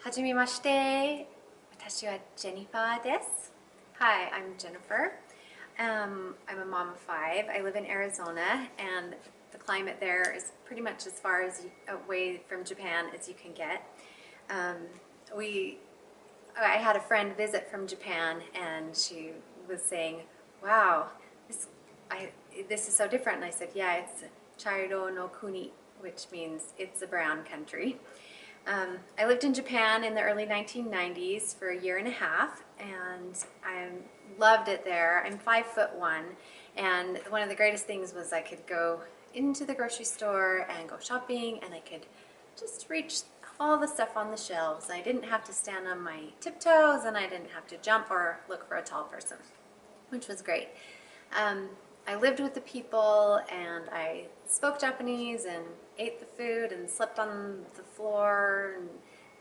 はじめまして。私はジェニファーです。Hi, I'm Jennifer. I'm a mom of 5. I live in Arizona, and the climate there is pretty much as far as away from Japan as you can get. I had a friend visit from Japan, and she was saying, "Wow, this is so different." And I said, "Yeah, it's Chairo no Kuni, which means it's a brown country." I lived in Japan in the early 1990s for a year and a half, and I loved it there. I'm 5'1", and one of the greatest things was I could go into the grocery store and go shopping, and I could just reach all the stuff on the shelves. I didn't have to stand on my tiptoes, and I didn't have to jump or look for a tall person, which was great. I lived with the people, and I spoke Japanese and ate the food and slept on the floor,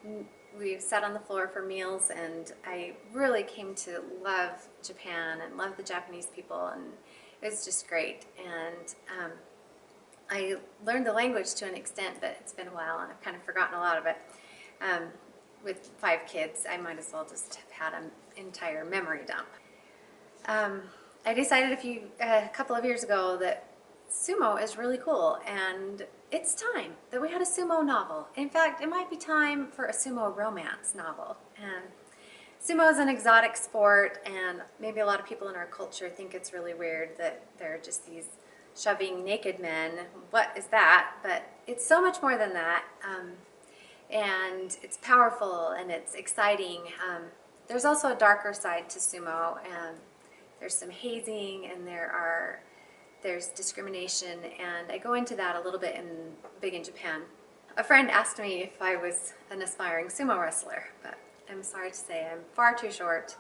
and we sat on the floor for meals, and I really came to love Japan and love the Japanese people, and it was just great. And I learned the language to an extent, but it's been a while and I've kind of forgotten a lot of it. With 5 kids, I might as well just have had an entire memory dump. I decided a couple of years ago that sumo is really cool, and it's time that we had a sumo novel. In fact, it might be time for a sumo romance novel. Sumo is an exotic sport, and maybe a lot of people in our culture think it's really weird that there are just these shoving naked men. What is that? But it's so much more than that, and it's powerful and it's exciting. There's also a darker side to sumo, and there's some hazing, and there's discrimination, and I go into that a little bit big in Japan. A friend asked me if I was an aspiring sumo wrestler, but I'm sorry to say I'm far too short,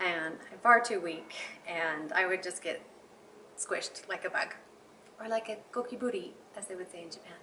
and I'm far too weak, and I would just get squished like a bug, or like a gokiburi, as they would say in Japan.